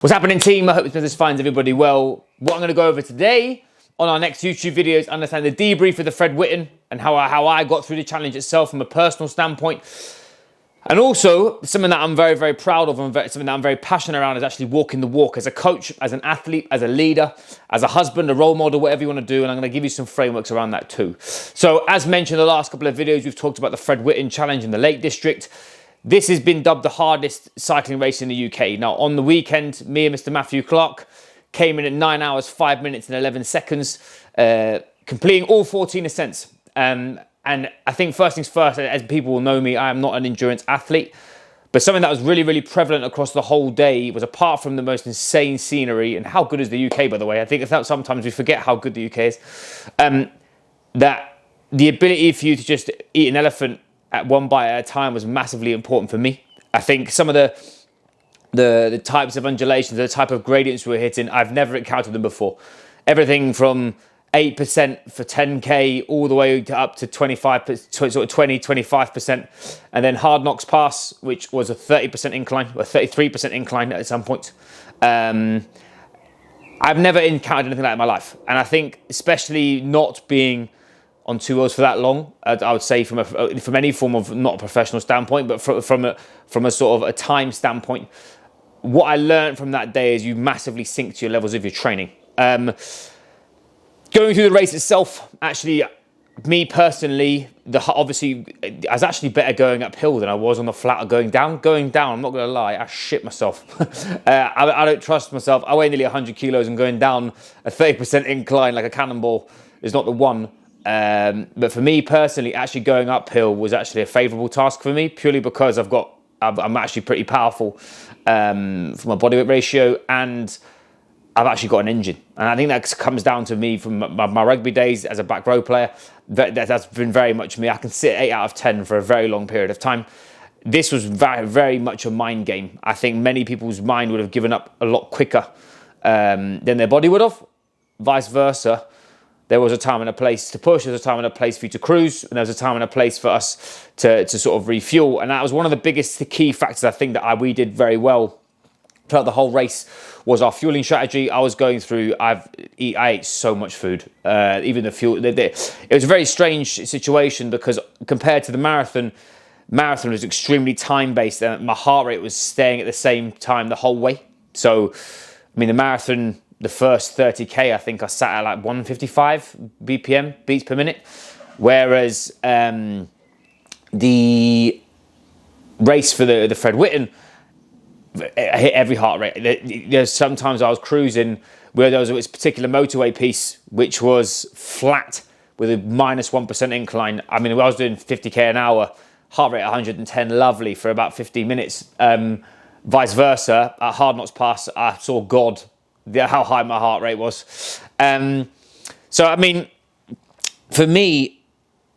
What's happening, team? I hope this business finds everybody well. What I'm going to go over today on our next YouTube video is understand the debrief of the Fred Whitton and how I got through the challenge itself from a personal standpoint. And also, something that I'm very, very proud of and something that I'm very passionate around is actually walking the walk as a coach, as an athlete, as a leader, as a husband, a role model, whatever you want to do. And I'm going to give you some frameworks around that too. So as mentioned in the last couple of videos, we've talked about the Fred Whitton challenge in the Lake District. This has been dubbed the hardest cycling race in the UK. Now, on the weekend, me and Mr. Matthew Clark came in at 9 hours, 5 minutes and 11 seconds, completing all 14 ascents. And I think first things first, as people will know me, I am not an endurance athlete. But something that was really, really prevalent across the whole day was, apart from the most insane scenery, and how good is the UK, by the way? I think that sometimes we forget how good the UK is. That the ability for you to just eat an elephant at one bite at a time was massively important for me. I think some of the types of undulations, the type of gradients we were hitting, I've never encountered them before. Everything from 8% for 10K all the way up to 25%, and then Hardknott Pass, which was a 30% incline, or 33% incline at some point. I've never encountered anything like that in my life. And I think, especially not being on two wheels for that long, I would say from any form of, not a professional standpoint, but from a sort of a time standpoint, what I learned from that day is you massively sink to your levels of your training. Going through the race itself, actually, me personally, obviously, I was actually better going uphill than I was on the flat or going down. Going down, I'm not going to lie, I shit myself. I don't trust myself. I weigh nearly 100 kilos and going down a 30% incline like a cannonball is not the one. But for me personally, actually going uphill was actually a favourable task for me, purely because I'm actually pretty powerful for my body weight ratio, and I've actually got an engine. And I think that comes down to me from my rugby days as a back row player. That's been very much me. I can sit 8 out of 10 for a very long period of time. This was very, very much a mind game. I think many people's mind would have given up a lot quicker than their body would have. Vice versa. There was a time and a place to push, there was a time and a place for you to cruise, and there was a time and a place for us to sort of refuel. And that was one of the biggest key factors I think that we did very well throughout the whole race, was our fueling strategy. I was going through, I ate so much food, even the fuel. It was a very strange situation because compared to the marathon was extremely time-based, and my heart rate was staying at the same time the whole way. So, I mean, the marathon, the first 30K, I think I sat at like 155 BPM, beats per minute. Whereas the race for the Fred Whitton, I hit every heart rate. There's sometimes I was cruising where there was this particular motorway piece, which was flat with a -1% incline. I mean, I was doing 50K an hour, heart rate 110, lovely for about 15 minutes. Vice versa, at Hardknott Pass, I saw God, how high my heart rate was. So, I mean, for me,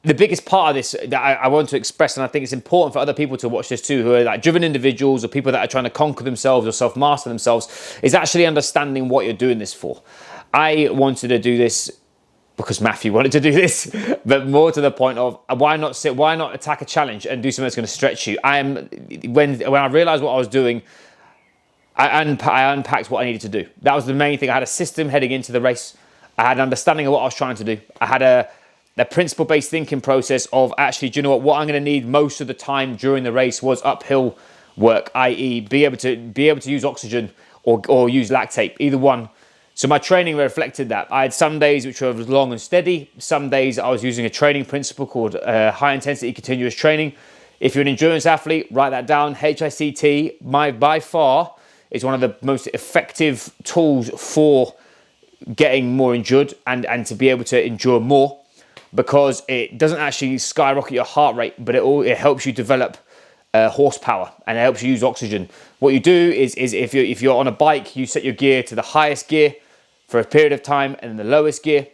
the biggest part of this that I want to express, and I think it's important for other people to watch this too, who are like driven individuals or people that are trying to conquer themselves or self-master themselves, is actually understanding what you're doing this for. I wanted to do this because Matthew wanted to do this, but more to the point of why not attack a challenge and do something that's going to stretch you. When I realized what I was doing, I unpacked what I needed to do. That was the main thing. I had a system heading into the race. I had an understanding of what I was trying to do. I had a principle-based thinking process of, actually, do you know what I'm going to need most of the time during the race was uphill work, i.e. be able to use oxygen or use lactate, either one. So my training reflected that. I had some days which were long and steady. Some days I was using a training principle called high-intensity continuous training. If you're an endurance athlete, write that down. HICT, by far, is one of the most effective tools for getting more injured and to be able to endure more, because it doesn't actually skyrocket your heart rate, but it helps you develop horsepower, and it helps you use oxygen. What you do is if you're on a bike, you set your gear to the highest gear for a period of time and then the lowest gear.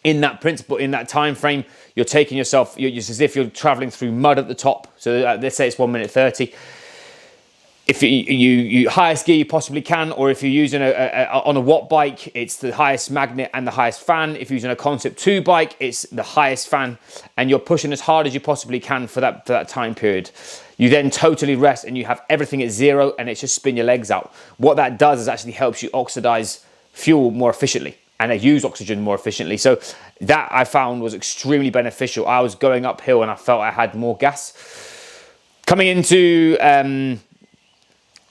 In that principle, in that time frame, you're taking yourself, it's as if you're traveling through mud at the top. So let's say it's 1 minute 30. if you highest gear you possibly can, or if you're using on a watt bike, it's the highest magnet and the highest fan. If you're using a Concept 2 bike, it's the highest fan, and you're pushing as hard as you possibly can for that time period. You then totally rest and you have everything at zero, and it's just spin your legs out. What that does is actually helps you oxidize fuel more efficiently and use oxygen more efficiently. So that I found was extremely beneficial. I was going uphill and I felt I had more gas. Coming into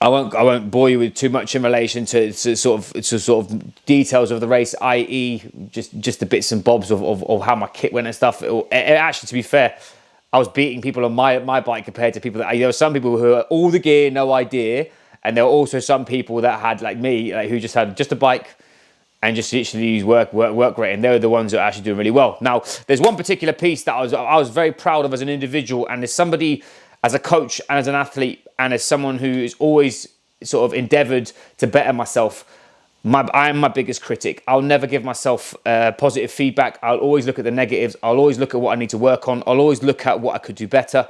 I won't bore you with too much in relation to sort of details of the race, i.e. just the bits and bobs of how my kit went and stuff. Actually, to be fair, I was beating people on my bike compared to people that, there were some people who had all the gear, no idea, and there were also some people that had, like me, who just had just a bike and just literally use work rate, and they were the ones that are actually doing really well. Now, there's one particular piece that I was very proud of as an individual, and as somebody, as a coach and as an athlete, and as someone who is always sort of endeavoured to better myself. I am my biggest critic. I'll never give myself positive feedback. I'll always look at the negatives. I'll always look at what I need to work on. I'll always look at what I could do better.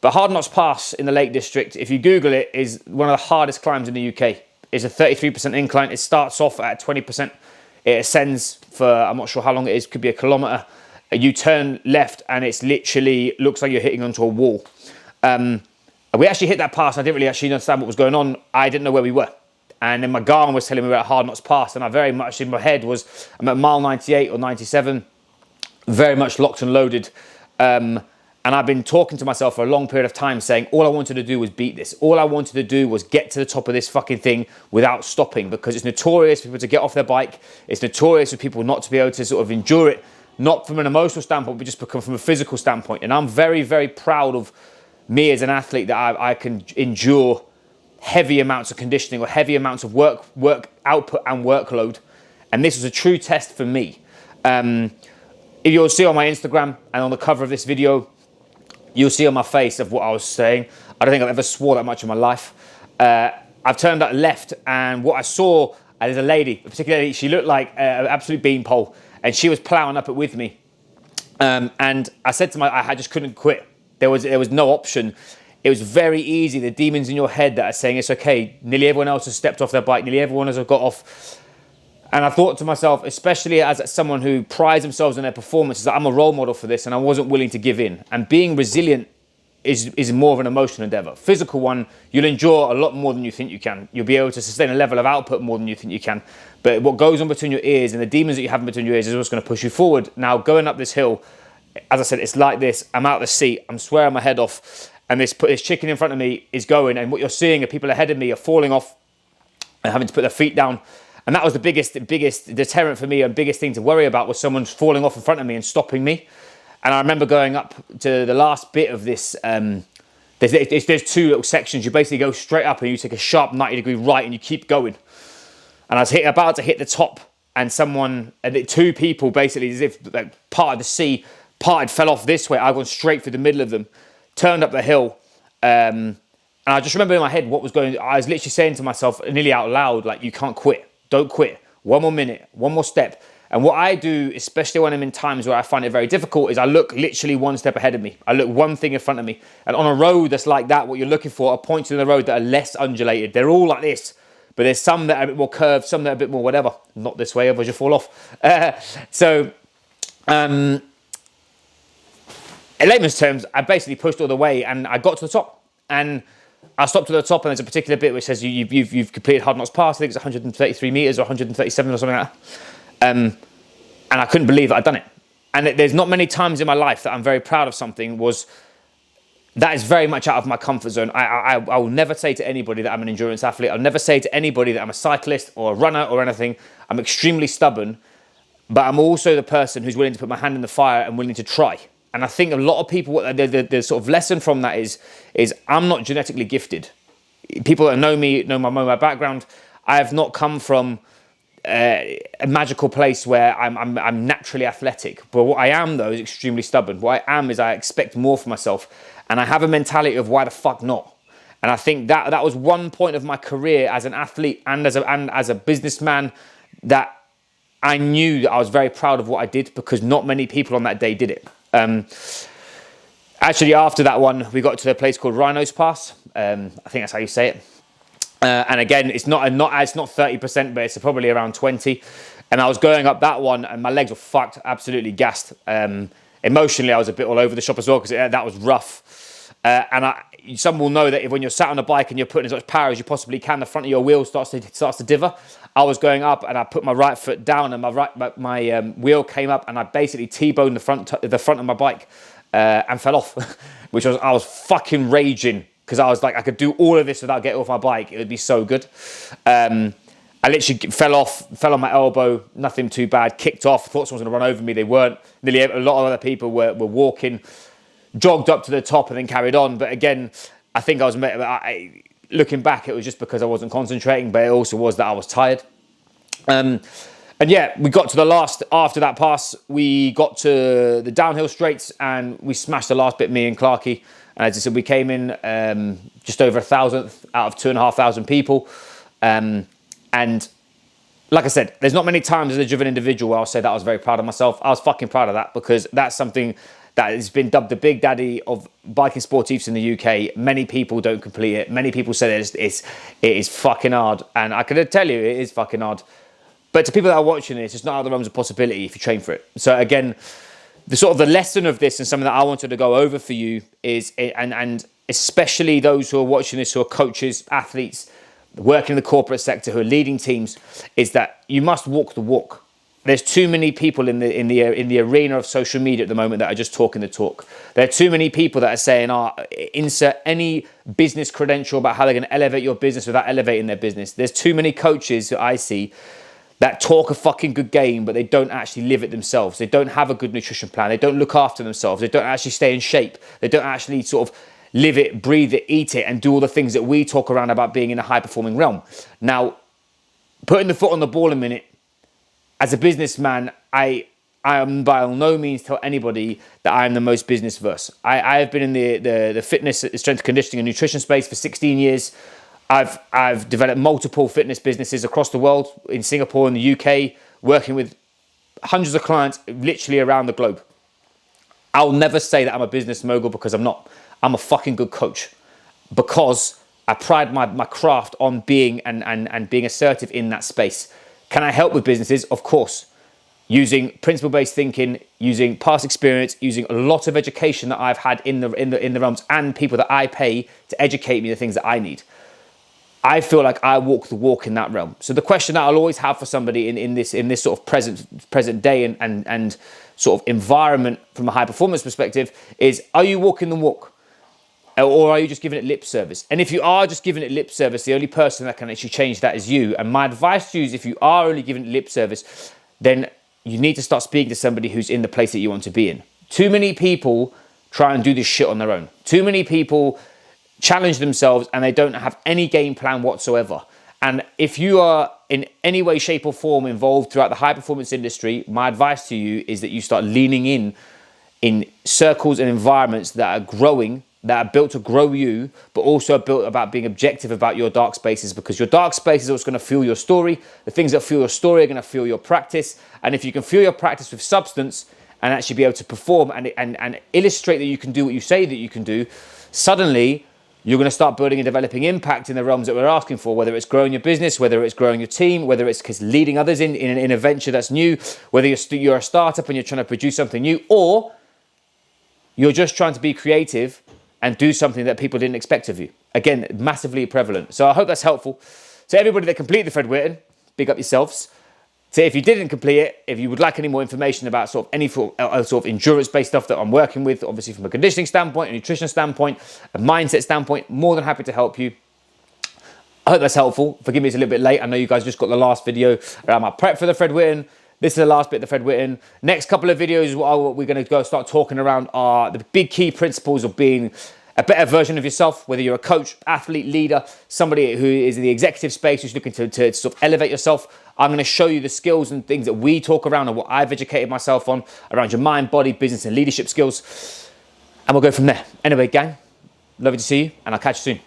But Hardknott's Pass in the Lake District, if you Google it, is one of the hardest climbs in the UK. It's a 33% incline. It starts off at 20%. It ascends for, I'm not sure how long it is, could be a kilometre. You turn left and it's literally, looks like you're hitting onto a wall. We actually hit that pass. I didn't really actually understand what was going on. I didn't know where we were. And then my Garmin was telling me we're at Hardknott's Pass, and I very much in my head was, I'm at mile 98 or 97, very much locked and loaded. And I've been talking to myself for a long period of time saying all I wanted to do was beat this. All I wanted to do was get to the top of this fucking thing without stopping, because it's notorious for people to get off their bike. It's notorious for people not to be able to sort of endure it, not from an emotional standpoint, but just from a physical standpoint. And I'm very, very proud of me as an athlete that I can endure heavy amounts of conditioning or heavy amounts of work output and workload. And this was a true test for me. If you'll see on my Instagram and on the cover of this video, you'll see on my face of what I was saying. I don't think I've ever swore that much in my life. I've turned that left, and what I saw, there's a lady, a particular lady, she looked like an absolute beanpole, and she was ploughing up it with me. And I said to I just couldn't quit. There was no option. It was very easy. The demons in your head that are saying it's okay. Nearly everyone else has stepped off their bike. Nearly everyone has got off. And I thought to myself, especially as someone who prides themselves on their performances, that I'm a role model for this, and I wasn't willing to give in. And being resilient is more of an emotional endeavor. Physical one, you'll endure a lot more than you think you can. You'll be able to sustain a level of output more than you think you can. But what goes on between your ears and the demons that you have in between your ears is what's going to push you forward. Now, going up this hill, as I said, it's like this. I'm out of the seat. I'm swearing my head off. And this chicken in front of me is going. And what you're seeing are people ahead of me are falling off and having to put their feet down. And that was the biggest deterrent for me, and biggest thing to worry about was someone falling off in front of me and stopping me. And I remember going up to the last bit of this. There's two little sections. You basically go straight up and you take a sharp 90-degree right and you keep going. And I was about to hit the top, and two people basically, as if like, part of the sea parted, fell off this way. I went straight through the middle of them, turned up the hill. And I just remember in my head what was going on. I was literally saying to myself, nearly out loud, like, you can't quit. Don't quit. One more minute, one more step. And what I do, especially when I'm in times where I find it very difficult, is I look literally one step ahead of me. I look one thing in front of me. And on a road that's like that, what you're looking for are points in the road that are less undulated. They're all like this. But there's some that are a bit more curved, some that are a bit more whatever. Not this way, otherwise you'll fall off. In layman's terms, I basically pushed all the way and I got to the top. And I stopped at the top, and there's a particular bit which says you've completed Hardknott's Pass. I think it's 133 metres or 137 or something like that. And I couldn't believe that I'd done it. And there's not many times in my life that I'm very proud of something. That is very much out of my comfort zone. I will never say to anybody that I'm an endurance athlete. I'll never say to anybody that I'm a cyclist or a runner or anything. I'm extremely stubborn, but I'm also the person who's willing to put my hand in the fire and willing to try. And I think a lot of people, the sort of lesson from that is I'm not genetically gifted. People that know me, know my background. I have not come from a magical place where I'm naturally athletic. But what I am, though, is extremely stubborn. What I am is I expect more for myself. And I have a mentality of why the fuck not? And I think that was one point of my career as an athlete and as a businessman that I knew that I was very proud of what I did, because not many people on that day did it. And Actually, after that one, we got to a place called Rhino's Pass. I think that's how you say it. And again, it's not 30%, but it's probably around 20. And I was going up that one, and my legs were fucked, absolutely gassed. Emotionally, I was a bit all over the shop as well because that was rough. Some will know that if when you're sat on a bike and you're putting as much power as you possibly can, the front of your wheel starts to diver. I was going up, and I put my right foot down, and my wheel came up, and I basically T-boned the front of my bike and fell off, I was fucking raging because I was like, I could do all of this without getting off my bike. It would be so good. I literally fell on my elbow, nothing too bad, kicked off, thought someone was going to run over me. They weren't. Nearly a lot of other people were walking, jogged up to the top and then carried on. But again, I think looking back, it was just because I wasn't concentrating, but it also was that I was tired. And yeah, we got to the last, after that pass, we got to the downhill straights and we smashed the last bit, me and Clarky. And as I said, we came in just over 1,000th out of 2,500 people. And like I said, there's not many times as a driven individual where I'll say that I was very proud of myself. I was fucking proud of that because that's something that has been dubbed the big daddy of biking sportifs in the UK. Many people don't complete it. Many people say that it is fucking hard. And I can tell you, it is fucking hard. But to people that are watching this, it's not out of the realms of possibility if you train for it. So again, the lesson of this and something that I wanted to go over for you is, and especially those who are watching this, who are coaches, athletes, working in the corporate sector, who are leading teams, is that you must walk the walk. There's too many people in the arena of social media at the moment that are just talking the talk. There are too many people that are saying, insert any business credential about how they're going to elevate your business without elevating their business. There's too many coaches that I see that talk a fucking good game, but they don't actually live it themselves. They don't have a good nutrition plan. They don't look after themselves. They don't actually stay in shape. They don't actually sort of live it, breathe it, eat it, and do all the things that we talk around about being in a high-performing realm. Now, putting the foot on the ball a minute, as a businessman, I am by no means tell anybody that I am the most business-verse. I have been in the fitness, strength conditioning and nutrition space for 16 years. I've developed multiple fitness businesses across the world, in Singapore, in the UK, working with hundreds of clients literally around the globe. I'll never say that I'm a business mogul because I'm not. I'm a fucking good coach because I pride my craft on being and being assertive in that space. Can I help with businesses? Of course. Using principle-based thinking, using past experience, using a lot of education that I've had in the realms and people that I pay to educate me the things that I need. I feel like I walk the walk in that realm. So the question that I'll always have for somebody in this sort of present day and sort of environment from a high performance perspective is, are you walking the walk? Or are you just giving it lip service? And if you are just giving it lip service, the only person that can actually change that is you. And my advice to you is, if you are only giving it lip service, then you need to start speaking to somebody who's in the place that you want to be in. Too many people try and do this shit on their own. Too many people challenge themselves and they don't have any game plan whatsoever. And if you are in any way, shape or form involved throughout the high performance industry, my advice to you is that you start leaning in circles and environments that are growing, that are built to grow you, but also are built about being objective about your dark spaces, because your dark space is what's going to fuel your story. The things that fuel your story are going to fuel your practice. And if you can fuel your practice with substance and actually be able to perform and illustrate that you can do what you say that you can do, suddenly you're going to start building and developing impact in the realms that we're asking for, whether it's growing your business, whether it's growing your team, whether it's leading others in a venture that's new, whether you're a startup and you're trying to produce something new, or you're just trying to be creative and do something that people didn't expect of you. Again, massively prevalent. So I hope that's helpful. To everybody that completed the Fred Whitton, big up yourselves. So if you didn't complete it, if you would like any more information about sort of any sort of endurance-based stuff that I'm working with, obviously from a conditioning standpoint, a nutrition standpoint, a mindset standpoint, more than happy to help you. I hope that's helpful. Forgive me, it's a little bit late. I know you guys just got the last video around my prep for the Fred Whitton. This is the last bit of the Fred Whitton. Next couple of videos, what we're going to go start talking around are the big key principles of being a better version of yourself, whether you're a coach, athlete, leader, somebody who is in the executive space, who's looking to sort of elevate yourself. I'm going to show you the skills and things that we talk around and what I've educated myself on around your mind, body, business, and leadership skills. And we'll go from there. Anyway, gang, lovely to see you, and I'll catch you soon.